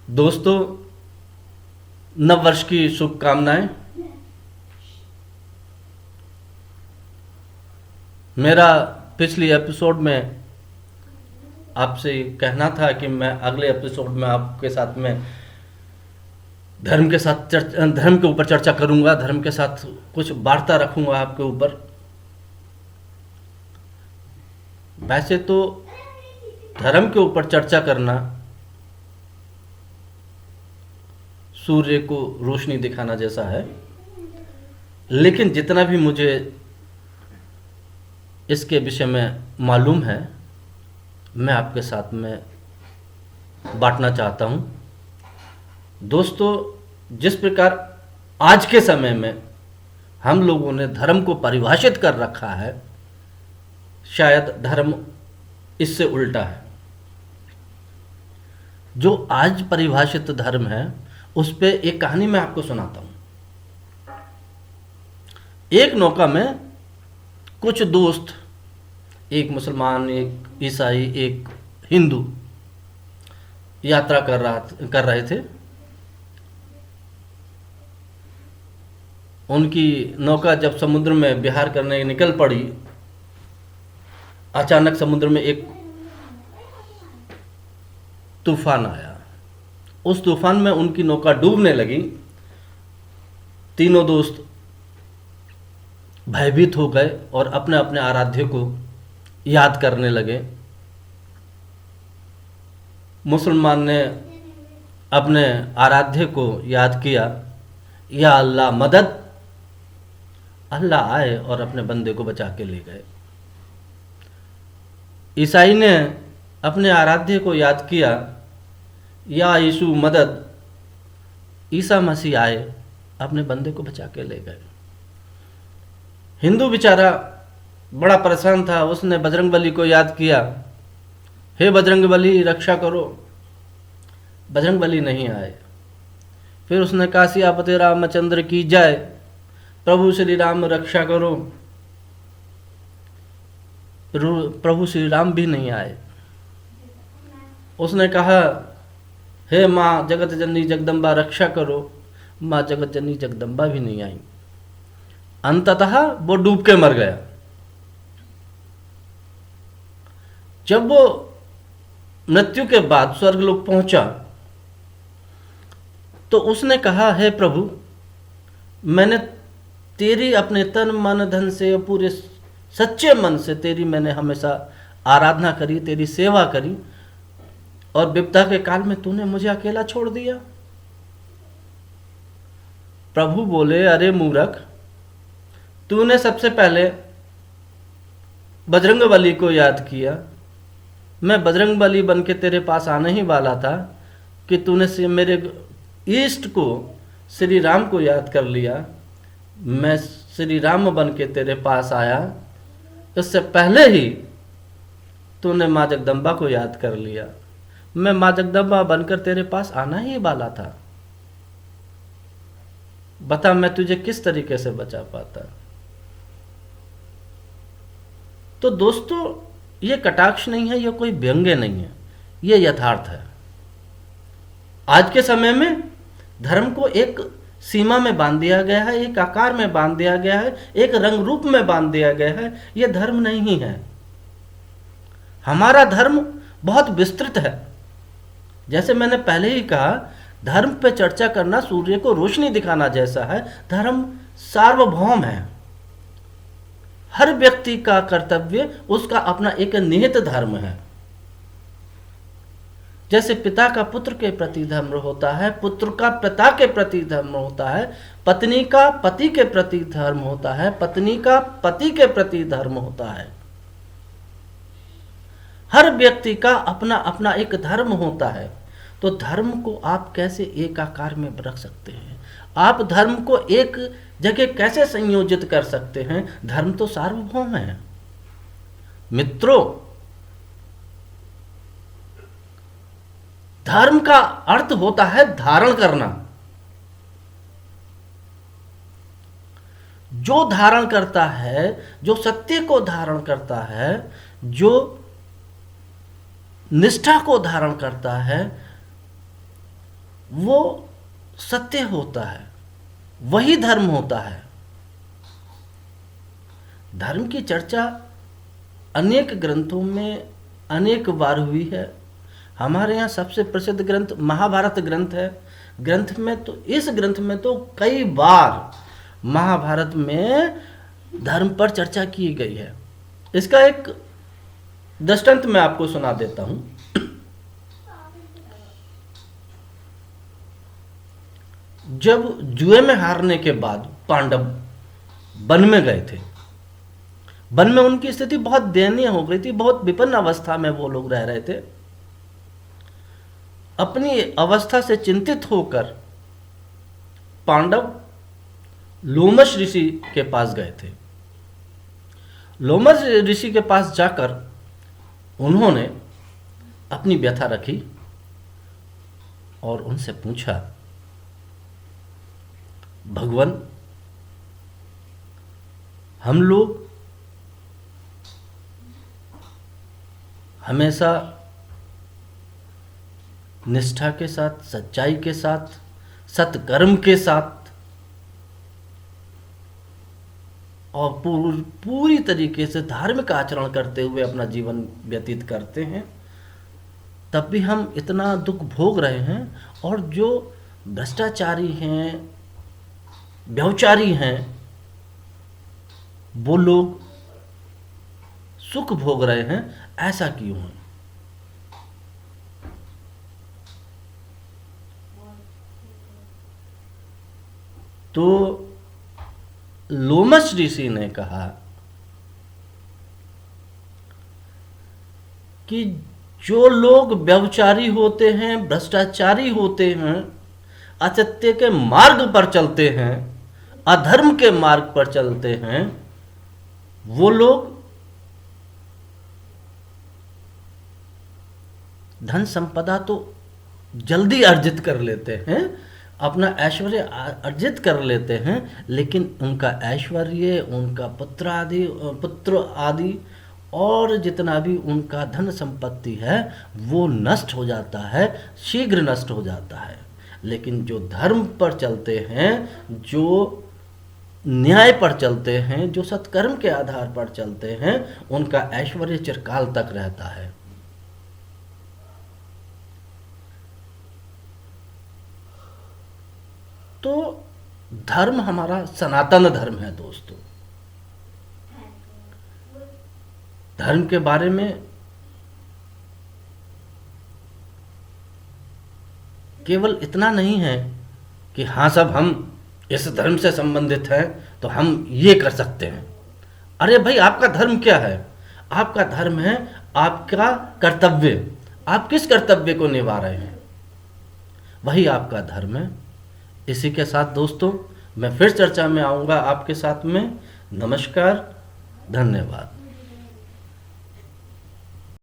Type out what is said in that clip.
दोस्तों, नव वर्ष की शुभकामनाएं। मेरा पिछली एपिसोड में आपसे कहना था कि मैं अगले एपिसोड में आपके साथ में धर्म के ऊपर चर्चा करूंगा, धर्म के साथ कुछ वार्ता रखूंगा आपके ऊपर। वैसे तो धर्म के ऊपर चर्चा करना सूर्य को रोशनी दिखाना जैसा है, लेकिन जितना भी मुझे इसके विषय में मालूम है मैं आपके साथ में बांटना चाहता हूँ। दोस्तों, जिस प्रकार आज के समय में हम लोगों ने धर्म को परिभाषित कर रखा है, शायद धर्म इससे उल्टा है। जो आज परिभाषित धर्म है उस पे एक कहानी मैं आपको सुनाता हूँ। एक नौका में कुछ दोस्त, एक मुसलमान, एक ईसाई, एक हिंदू यात्रा कर रहे थे। उनकी नौका जब समुद्र में विहार करने निकल पड़ी, अचानक समुद्र में एक तूफान आया। उस तूफान में उनकी नौका डूबने लगी। तीनों दोस्त भयभीत हो गए और अपने अपने आराध्य को याद करने लगे। मुसलमान ने अपने आराध्य को याद किया, या अल्लाह मदद। अल्लाह आए और अपने बंदे को बचा के ले गए। ईसाई ने अपने आराध्य को याद किया, या यीशु मदद। ईसा मसीह आए, अपने बंदे को बचा के ले गए। हिंदू बेचारा बड़ा परेशान था। उसने बजरंगबली को याद किया, हे बजरंगबली रक्षा करो। बजरंगबली नहीं आए। फिर उसने कासियापति रामचंद्र की जय, प्रभु श्री राम रक्षा करो। प्रभु श्री राम भी नहीं आए। उसने कहा, हे माँ जगत जननी जगदम्बा रक्षा करो। माँ जगत जननी जगदम्बा भी नहीं आई। अंततः वो डूब के मर गया। जब वो मृत्यु के बाद स्वर्गलोक पहुंचा तो उसने कहा, हे प्रभु, मैंने तेरी अपने तन मन धन से, पूरे सच्चे मन से तेरी मैंने हमेशा आराधना करी, तेरी सेवा करी, और विपदा के काल में तूने मुझे अकेला छोड़ दिया। प्रभु बोले, अरे मूर्ख, तूने सबसे पहले बजरंगबली को याद किया। मैं बजरंगबली बन के तेरे पास आने ही वाला था कि तूने से मेरे इष्ट को, श्री राम को याद कर लिया। मैं श्री राम बन के तेरे पास आया, इससे पहले ही तूने माँ जगदम्बा को याद कर लिया। मैं माँ जगदम्बा बनकर तेरे पास आना ही वाला था। बता मैं तुझे किस तरीके से बचा पाता। तो दोस्तों, ये कटाक्ष नहीं है, ये कोई व्यंग्य नहीं है, ये यथार्थ है। आज के समय में धर्म को एक सीमा में बांध दिया गया है, एक आकार में बांध दिया गया है, एक रंग रूप में बांध दिया गया है। ये धर्म नहीं है। हमारा धर्म बहुत विस्तृत है। जैसे मैंने पहले ही कहा, धर्म पे चर्चा करना सूर्य को रोशनी दिखाना जैसा है। धर्म सार्वभौम है। हर व्यक्ति का कर्तव्य, उसका अपना एक निहित धर्म है। जैसे पिता का पुत्र के प्रति धर्म होता है, पुत्र का पिता के प्रति धर्म होता है, पत्नी का पति के प्रति धर्म होता है, पत्नी का पति के प्रति धर्म होता है। हर व्यक्ति का अपना अपना एक धर्म होता है। तो धर्म को आप कैसे एक आकार में रख सकते हैं? आप धर्म को एक जगह कैसे संयोजित कर सकते हैं? धर्म तो सार्वभौम है। मित्रों, धर्म का अर्थ होता है धारण करना। जो धारण करता है, जो सत्य को धारण करता है, जो निष्ठा को धारण करता है, वो सत्य होता है, वही धर्म होता है। धर्म की चर्चा अनेक ग्रंथों में अनेक बार हुई है। हमारे यहाँ सबसे प्रसिद्ध ग्रंथ महाभारत ग्रंथ है। इस ग्रंथ में तो कई बार महाभारत में धर्म पर चर्चा की गई है। इसका एक दृष्टांत मैं आपको सुना देता हूं। जब जुए में हारने के बाद पांडव वन में गए थे, वन में उनकी स्थिति बहुत दयनीय हो गई थी, बहुत विपन्न अवस्था में वो लोग रह रहे थे। अपनी अवस्था से चिंतित होकर पांडव लोमश ऋषि के पास गए थे। लोमश ऋषि के पास जाकर उन्होंने अपनी व्यथा रखी और उनसे पूछा, भगवान, हम लोग हमेशा निष्ठा के साथ, सच्चाई के साथ, सत्कर्म के साथ और पूरी तरीके से धार्मिक आचरण करते हुए अपना जीवन व्यतीत करते हैं, तब भी हम इतना दुख भोग रहे हैं, और जो भ्रष्टाचारी हैं, व्यभिचारी हैं, वो लोग सुख भोग रहे हैं, ऐसा क्यों है? तो लोमश ऋषि ने कहा कि जो लोग व्यभिचारी होते हैं, भ्रष्टाचारी होते हैं, असत्य के मार्ग पर चलते हैं, अधर्म के मार्ग पर चलते हैं, वो लोग धन संपदा तो जल्दी अर्जित कर लेते हैं, अपना ऐश्वर्य अर्जित कर लेते हैं, लेकिन उनका ऐश्वर्य, उनका पुत्र आदि और जितना भी उनका धन संपत्ति है वो नष्ट हो जाता है, शीघ्र नष्ट हो जाता है। लेकिन जो धर्म पर चलते हैं, जो न्याय पर चलते हैं, जो सत्कर्म के आधार पर चलते हैं, उनका ऐश्वर्य चिरकाल तक रहता है। तो धर्म हमारा सनातन धर्म है दोस्तों। धर्म के बारे में केवल इतना नहीं है कि हाँ सब हम इस धर्म से संबंधित हैं तो हम ये कर सकते हैं। अरे भाई, आपका धर्म क्या है? आपका धर्म है आपका कर्तव्य। आप किस कर्तव्य को निभा रहे हैं, वही आपका धर्म है। इसी के साथ दोस्तों, मैं फिर चर्चा में आऊँगा आपके साथ में। नमस्कार, धन्यवाद।